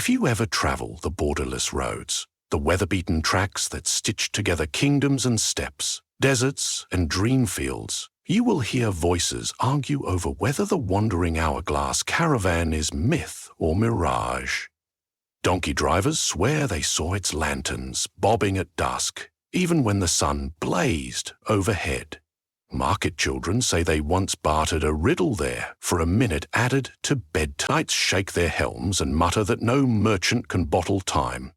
If you ever travel the borderless roads, the weather-beaten tracks that stitch together kingdoms and steppes, deserts and dream fields, you will hear voices argue over whether the wandering hourglass caravan is myth or mirage. Donkey drivers swear they saw its lanterns bobbing at dusk, even when the sun blazed overhead. Market children say they once bartered a riddle there for a minute added to bed. Knights shake their helms and mutter that no merchant can bottle time.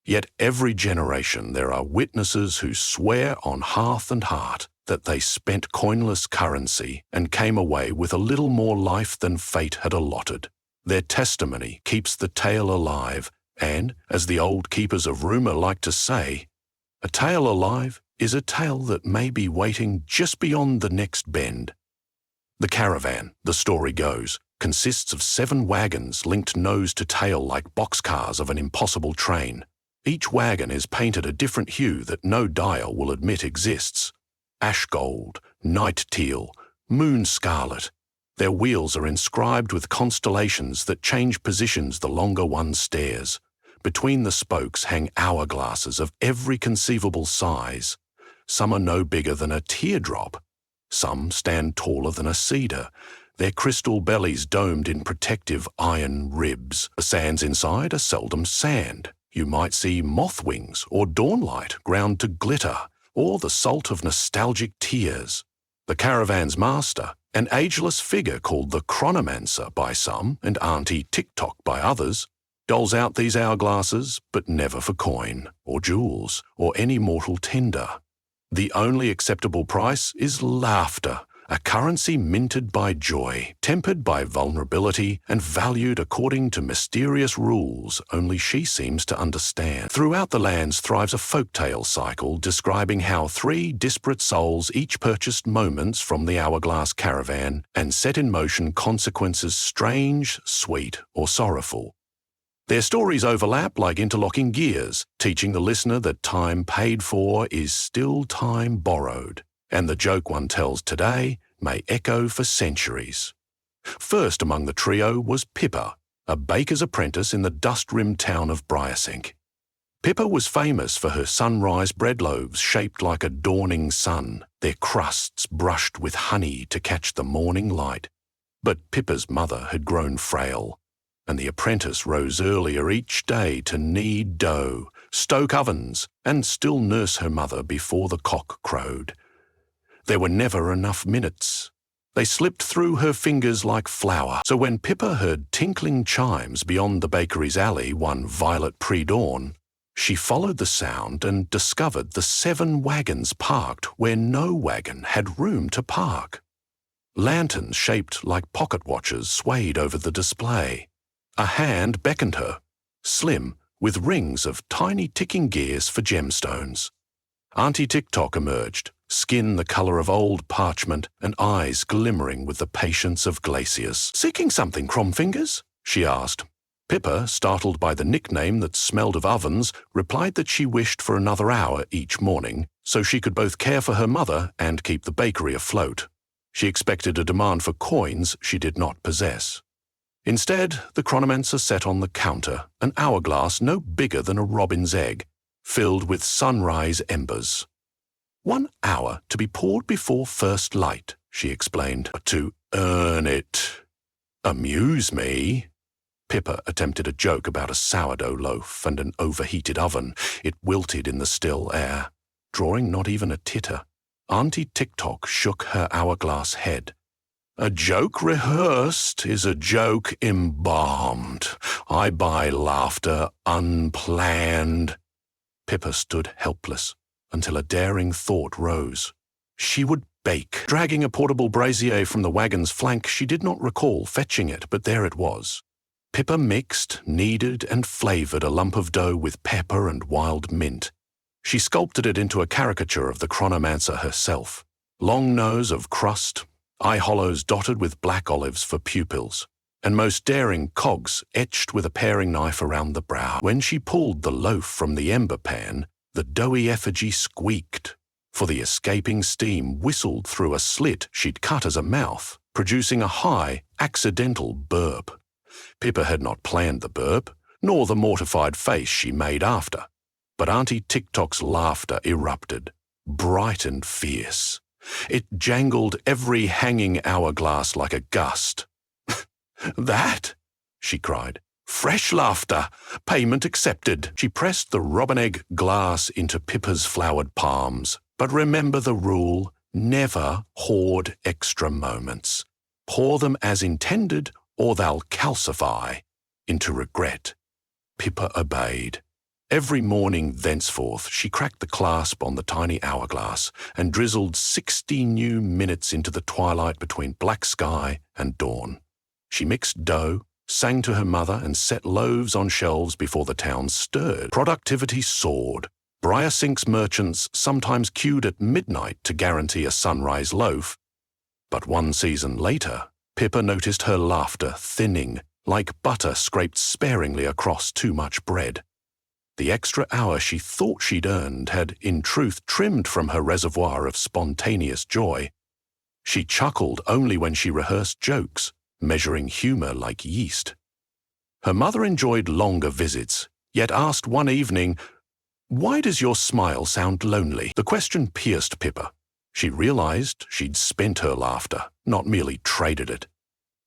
Yet every generation there are witnesses who swear on hearth and heart that they spent coinless currency and came away with a little more life than fate had allotted. Their testimony keeps the tale alive, and, as the old keepers of rumour like to say, a tale alive is a tale that may be waiting just beyond the next bend. The caravan, the story goes, consists of 7 wagons linked nose to tail like boxcars of an impossible train. Each wagon is painted a different hue that no dyer will admit exists. Ash gold, night teal, moon scarlet. Their wheels are inscribed with constellations that change positions the longer one stares. Between the spokes hang hourglasses of every conceivable size. Some are no bigger than a teardrop. Some stand taller than a cedar, their crystal bellies domed in protective iron ribs. The sands inside are seldom sand. You might see moth wings or dawnlight ground to glitter, or the salt of nostalgic tears. The caravan's master, an ageless figure called the chronomancer by some and Auntie TikTok by others, doles out these hourglasses, but never for coin, or jewels, or any mortal tender. The only acceptable price is laughter, a currency minted by joy, tempered by vulnerability, and valued according to mysterious rules only she seems to understand. Throughout the lands thrives a folktale cycle describing how 3 disparate souls each purchased moments from the hourglass caravan and set in motion consequences strange, sweet, or sorrowful. Their stories overlap like interlocking gears, teaching the listener that time paid for is still time borrowed, and the joke one tells today may echo for centuries. First among the trio was Pippa, a baker's apprentice in the dust-rimmed town of Briarsink. Pippa was famous for her sunrise bread loaves shaped like a dawning sun, their crusts brushed with honey to catch the morning light. But Pippa's mother had grown frail, and the apprentice rose earlier each day to knead dough, stoke ovens, and still nurse her mother before the cock crowed. There were never enough minutes. They slipped through her fingers like flour, so when Pippa heard tinkling chimes beyond the bakery's alley one violet pre-dawn, she followed the sound and discovered the 7 wagons parked where no wagon had room to park. Lanterns shaped like pocket watches swayed over the display. A hand beckoned her, slim, with rings of tiny ticking gears for gemstones. Auntie TikTok emerged, skin the colour of old parchment and eyes glimmering with the patience of glaciers. "Seeking something, Cromfingers?" she asked. Pippa, startled by the nickname that smelled of ovens, replied that she wished for another hour each morning so she could both care for her mother and keep the bakery afloat. She expected a demand for coins she did not possess. Instead, the chronomancer set on the counter an hourglass no bigger than a robin's egg, filled with sunrise embers. 1 hour to be poured before first light, she explained, to earn it. Amuse me. Pippa attempted a joke about a sourdough loaf and an overheated oven. It wilted in the still air, drawing not even a titter. Auntie TikTok shook her hourglass head. A joke rehearsed is a joke embalmed. I buy laughter unplanned. Pippa stood helpless until a daring thought rose. She would bake. Dragging a portable brazier from the wagon's flank, she did not recall fetching it, but there it was. Pippa mixed, kneaded, and flavoured a lump of dough with pepper and wild mint. She sculpted it into a caricature of the chronomancer herself. Long nose of crust, eye hollows dotted with black olives for pupils, and most daring cogs etched with a paring knife around the brow. When she pulled the loaf from the ember pan, the doughy effigy squeaked, for the escaping steam whistled through a slit she'd cut as a mouth, producing a high, accidental burp. Pippa had not planned the burp. nor the mortified face she made after. But Auntie Tick-Tock's laughter erupted, bright and fierce. It jangled every hanging hourglass like a gust. "That?" she cried. "Fresh laughter! Payment accepted." She pressed the robin-egg glass into Pippa's flowered palms. But remember the rule, never hoard extra moments. Pour them as intended, or they'll calcify into regret. Pippa obeyed. Every morning thenceforth she cracked the clasp on the tiny hourglass and drizzled 60 new minutes into the twilight between black sky and dawn. She mixed dough, sang to her mother, and set loaves on shelves before the town stirred. Productivity soared. Briar-Sink's merchants sometimes queued at midnight to guarantee a sunrise loaf. But one season later, Pippa noticed her laughter thinning, like butter scraped sparingly across too much bread. The extra hour she thought she'd earned had, in truth, trimmed from her reservoir of spontaneous joy. She chuckled only when she rehearsed jokes, measuring humor like yeast. Her mother enjoyed longer visits, yet asked one evening, "Why does your smile sound lonely?" The question pierced Pippa. She realized she'd spent her laughter, not merely traded it.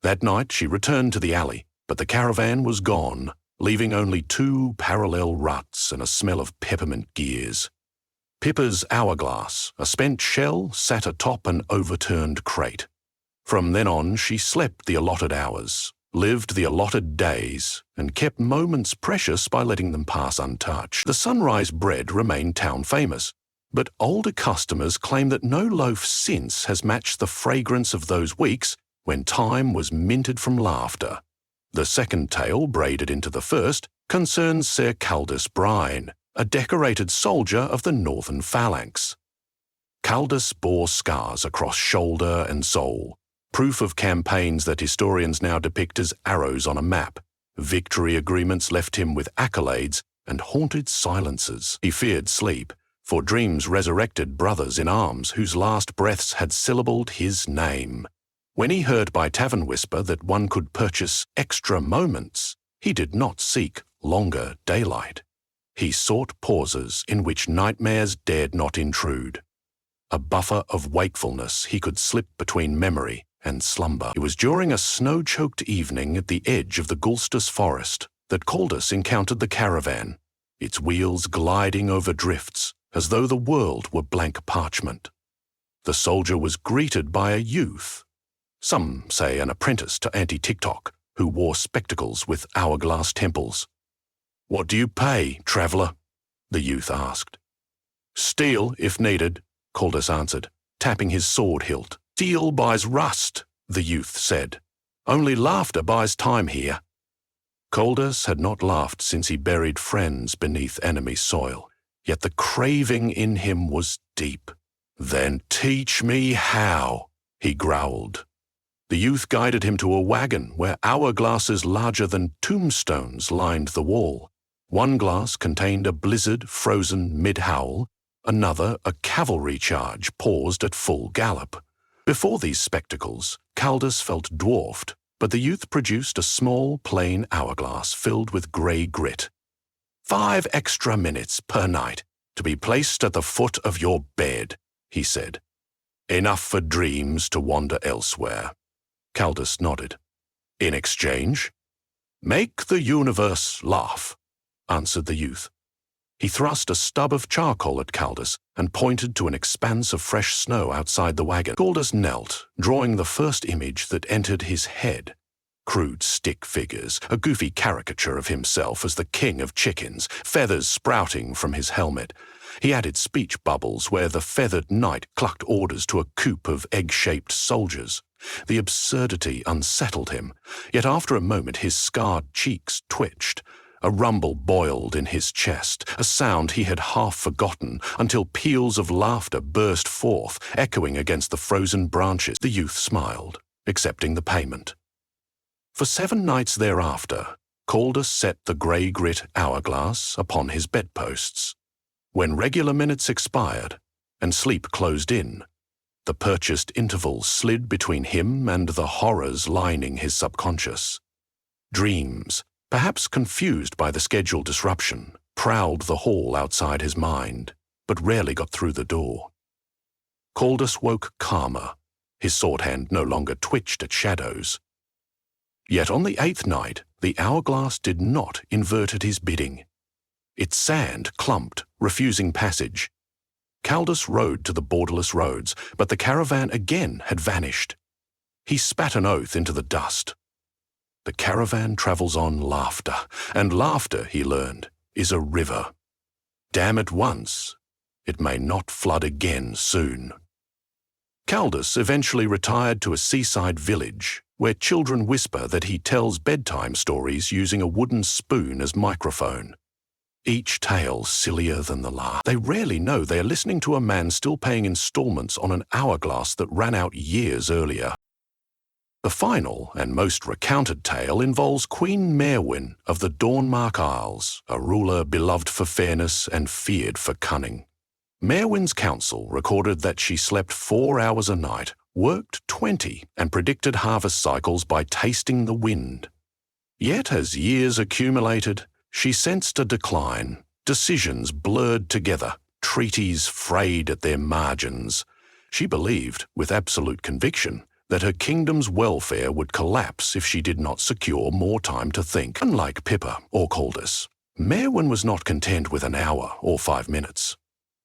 That night she returned to the alley, but the caravan was gone, leaving only 2 parallel ruts and a smell of peppermint gears. Pippa's hourglass, a spent shell, sat atop an overturned crate. From then on she slept the allotted hours, lived the allotted days, and kept moments precious by letting them pass untouched. The sunrise bread remained town famous, but older customers claim that no loaf since has matched the fragrance of those weeks when time was minted from laughter. The second tale, braided into the first, concerns Sir Caldus Brine, a decorated soldier of the Northern Phalanx. Caldus bore scars across shoulder and sole, proof of campaigns that historians now depict as arrows on a map. Victory agreements left him with accolades and haunted silences. He feared sleep, for dreams resurrected brothers in arms whose last breaths had syllabled his name. When he heard by tavern whisper that one could purchase extra moments, he did not seek longer daylight. He sought pauses in which nightmares dared not intrude. A buffer of wakefulness he could slip between memory and slumber. It was during a snow-choked evening at the edge of the Gulstus forest that Caldus encountered the caravan, its wheels gliding over drifts as though the world were blank parchment. The soldier was greeted by a youth, some say an apprentice to Auntie Tick-Tock, who wore spectacles with hourglass temples. "What do you pay, traveller?" the youth asked. "Steel, if needed," Caldus answered, tapping his sword hilt. "Steel buys rust," the youth said. "Only laughter buys time here." Caldus had not laughed since he buried friends beneath enemy soil, yet the craving in him was deep. "Then teach me how," he growled. The youth guided him to a wagon where hourglasses larger than tombstones lined the wall. One glass contained a blizzard frozen mid-howl, another a cavalry charge paused at full gallop. Before these spectacles, Caldus felt dwarfed, but the youth produced a small, plain hourglass filled with grey grit. 5 extra minutes per night, to be placed at the foot of your bed," he said. "Enough for dreams to wander elsewhere." Caldus nodded. "In exchange?" "Make the universe laugh," answered the youth. He thrust a stub of charcoal at Caldus and pointed to an expanse of fresh snow outside the wagon. Caldus knelt, drawing the first image that entered his head. Crude stick figures, a goofy caricature of himself as the king of chickens, feathers sprouting from his helmet. He added speech bubbles where the feathered knight clucked orders to a coop of egg-shaped soldiers. The absurdity unsettled him, yet after a moment his scarred cheeks twitched. A rumble boiled in his chest, a sound he had half forgotten, until peals of laughter burst forth, echoing against the frozen branches. The youth smiled, accepting the payment. For 7 nights thereafter, Caldus set the grey grit hourglass upon his bedposts. When regular minutes expired and sleep closed in, the purchased intervals slid between him and the horrors lining his subconscious. Dreams, perhaps confused by the schedule disruption, prowled the hall outside his mind, but rarely got through the door. Caldus woke calmer. His sword hand no longer twitched at shadows. Yet on the 8th night, the hourglass did not invert at his bidding. Its sand clumped, refusing passage. Caldus rode to the borderless roads, but the caravan again had vanished. He spat an oath into the dust. The caravan travels on laughter, and laughter, he learned, is a river. Dam it once, it may not flood again soon. Caldus eventually retired to a seaside village, where children whisper that he tells bedtime stories using a wooden spoon as microphone. Each tale sillier than the last. They rarely know they are listening to a man still paying installments on an hourglass that ran out years earlier. The final and most recounted tale involves Queen Merwin of the Dawnmark Isles, a ruler beloved for fairness and feared for cunning. Merwin's council recorded that she slept 4 hours a night, worked 20, and predicted harvest cycles by tasting the wind. Yet as years accumulated, she sensed a decline, decisions blurred together, treaties frayed at their margins. She believed, with absolute conviction, that her kingdom's welfare would collapse if she did not secure more time to think. Unlike Pippa or Caldus, Merwin was not content with an hour or 5 minutes.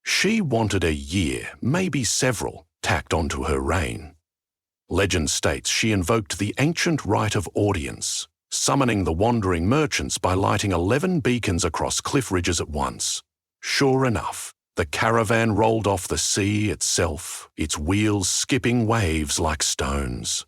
She wanted a year, maybe several, tacked onto her reign. Legend states she invoked the ancient rite of audience, summoning the wandering merchants by lighting 11 beacons across cliff ridges at once. Sure enough, the caravan rolled off the sea itself, its wheels skipping waves like stones.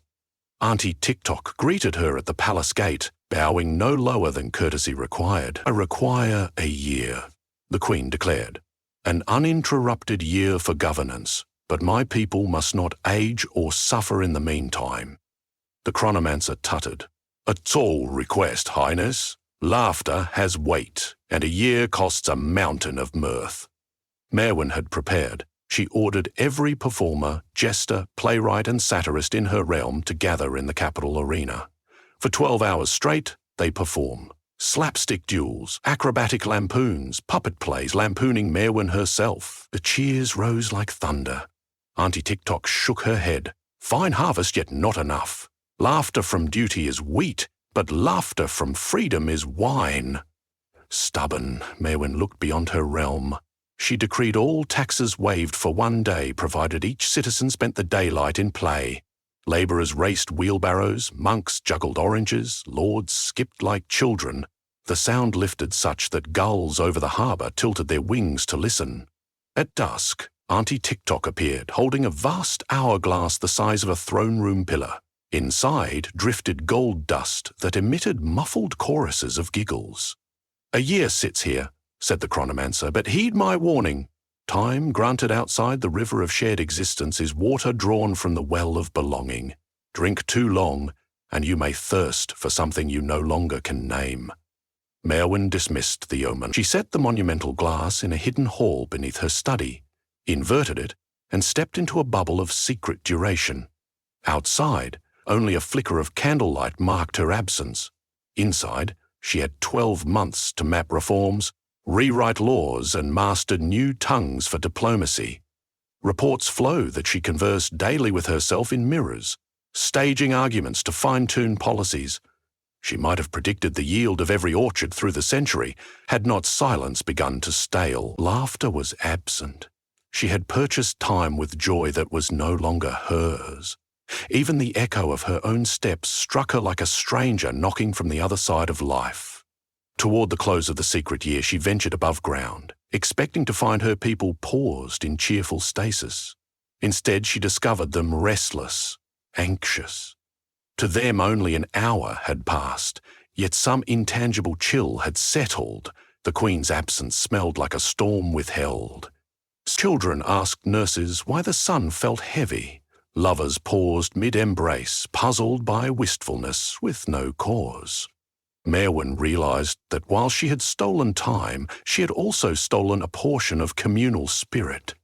Auntie TikTok greeted her at the palace gate, bowing no lower than courtesy required. "I require a year," the queen declared. "An uninterrupted year for governance, but my people must not age or suffer in the meantime." The chronomancer tutted. "A tall request, Highness. Laughter has weight, and a year costs a mountain of mirth." Merwin had prepared. She ordered every performer, jester, playwright and satirist in her realm to gather in the capital arena. For 12 hours straight, they perform. Slapstick duels, acrobatic lampoons, puppet plays lampooning Merwin herself. The cheers rose like thunder. Auntie TikTok shook her head. "Fine harvest, yet not enough. Laughter from duty is wheat, but laughter from freedom is wine." Stubborn, Merwin looked beyond her realm. She decreed all taxes waived for 1 day, provided each citizen spent the daylight in play. Labourers raced wheelbarrows, monks juggled oranges, lords skipped like children. The sound lifted such that gulls over the harbour tilted their wings to listen. At dusk, Auntie TikTok appeared, holding a vast hourglass the size of a throne room pillar. Inside drifted gold dust that emitted muffled choruses of giggles. "A year sits here," said the chronomancer, "but heed my warning. Time granted outside the river of shared existence is water drawn from the well of belonging. Drink too long, and you may thirst for something you no longer can name." Merwin dismissed the omen. She set the monumental glass in a hidden hall beneath her study, inverted it, and stepped into a bubble of secret duration. Outside, only a flicker of candlelight marked her absence. Inside, she had 12 months to map reforms, rewrite laws, and master new tongues for diplomacy. Reports flow that she conversed daily with herself in mirrors, staging arguments to fine-tune policies. She might have predicted the yield of every orchard through the century, had not silence begun to stale. Laughter was absent. She had purchased time with joy that was no longer hers. Even the echo of her own steps struck her like a stranger knocking from the other side of life. Toward the close of the secret year, she ventured above ground, expecting to find her people paused in cheerful stasis. Instead, she discovered them restless, anxious. To them only an hour had passed, yet some intangible chill had settled. The Queen's absence smelled like a storm withheld. Children asked nurses why the sun felt heavy. Lovers paused mid-embrace, puzzled by wistfulness with no cause. Merwin realized that while she had stolen time, she had also stolen a portion of communal spirit.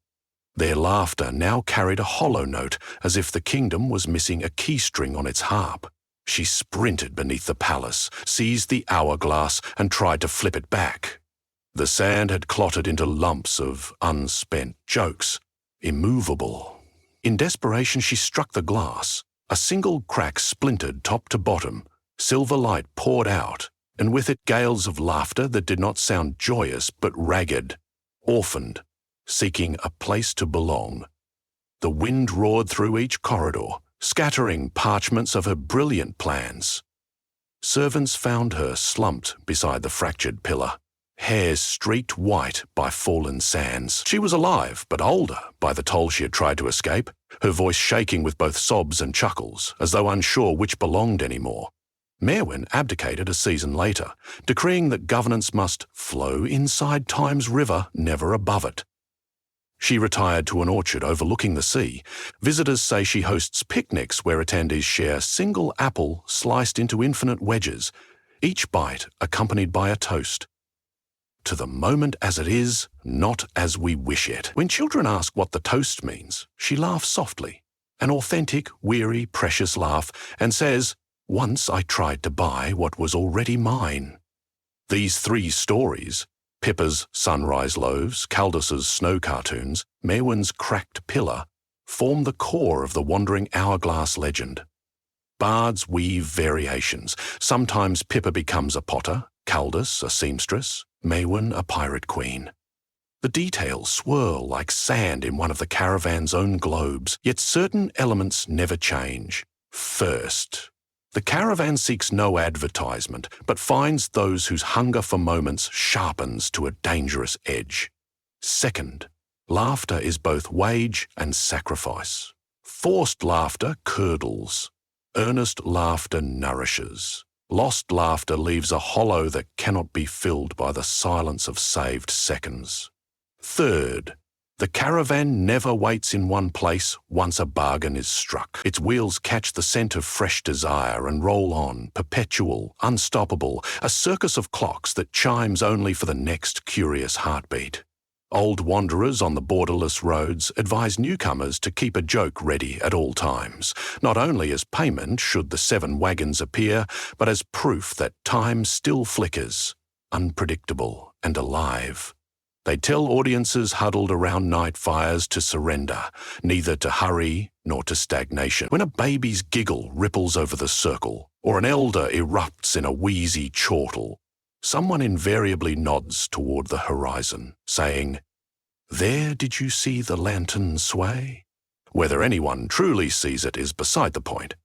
Their laughter now carried a hollow note, as if the kingdom was missing a keystring on its harp. She sprinted beneath the palace, seized the hourglass, and tried to flip it back. The sand had clotted into lumps of unspent jokes, immovable. In desperation, she struck the glass. A single crack splintered top to bottom. Silver light poured out, and with it gales of laughter that did not sound joyous but ragged, orphaned, seeking a place to belong. The wind roared through each corridor, scattering parchments of her brilliant plans. Servants found her slumped beside the fractured pillar, hair streaked white by fallen sands. She was alive, but older by the toll she had tried to escape, her voice shaking with both sobs and chuckles, as though unsure which belonged anymore. Merwin abdicated a season later, decreeing that governance must flow inside time's river, never above it. She retired to an orchard overlooking the sea. Visitors say she hosts picnics where attendees share a single apple sliced into infinite wedges, each bite accompanied by a toast. To the moment as it is, not as we wish it. When children ask what the toast means, she laughs softly, an authentic, weary, precious laugh, and says, "Once I tried to buy what was already mine." These three stories, Pippa's sunrise loaves, Caldus's snow cartoons, Merwin's cracked pillar, form the core of the wandering hourglass legend. Bards weave variations. Sometimes Pippa becomes a potter, Caldus a seamstress, Merwin a pirate queen. The details swirl like sand in one of the caravan's own globes, yet certain elements never change. First, the caravan seeks no advertisement, but finds those whose hunger for moments sharpens to a dangerous edge. Second, laughter is both wage and sacrifice. Forced laughter curdles. Earnest laughter nourishes. Lost laughter leaves a hollow that cannot be filled by the silence of saved seconds. Third, the caravan never waits in one place once a bargain is struck. Its wheels catch the scent of fresh desire and roll on, perpetual, unstoppable, a circus of clocks that chimes only for the next curious heartbeat. Old wanderers on the borderless roads advise newcomers to keep a joke ready at all times, not only as payment should the 7 wagons appear, but as proof that time still flickers, unpredictable and alive. They tell audiences huddled around night fires to surrender, neither to hurry nor to stagnation. When a baby's giggle ripples over the circle, or an elder erupts in a wheezy chortle, someone invariably nods toward the horizon, saying, "There did you see the lantern sway?" Whether anyone truly sees it is beside the point.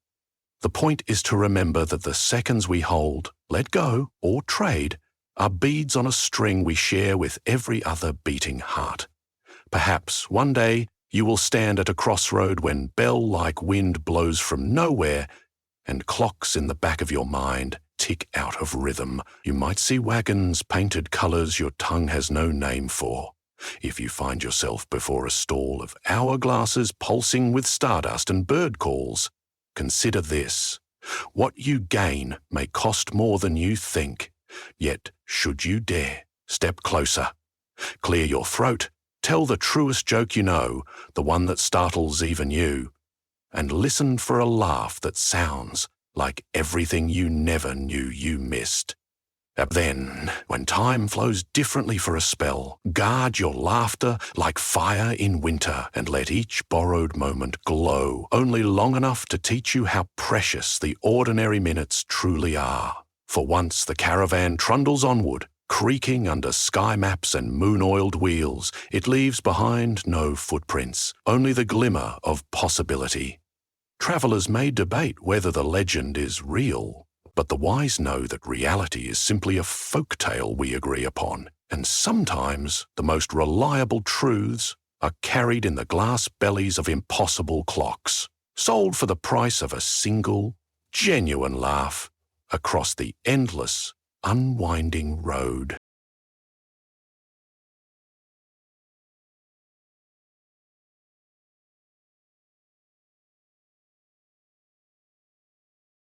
The point is to remember that the seconds we hold, let go, or trade, are beads on a string we share with every other beating heart. Perhaps one day you will stand at a crossroad when bell-like wind blows from nowhere and clocks in the back of your mind tick out of rhythm. You might see wagons painted colors your tongue has no name for. If you find yourself before a stall of hourglasses pulsing with stardust and bird calls, consider this. What you gain may cost more than you think. Yet, should you dare, step closer. Clear your throat, tell the truest joke you know, the one that startles even you, and listen for a laugh that sounds like everything you never knew you missed. Then, when time flows differently for a spell, guard your laughter like fire in winter and let each borrowed moment glow only long enough to teach you how precious the ordinary minutes truly are. For once the caravan trundles onward, creaking under sky maps and moon-oiled wheels, it leaves behind no footprints, only the glimmer of possibility. Travelers may debate whether the legend is real, but the wise know that reality is simply a folk tale we agree upon, and sometimes the most reliable truths are carried in the glass bellies of impossible clocks, sold for the price of a single, genuine laugh across the endless, unwinding road.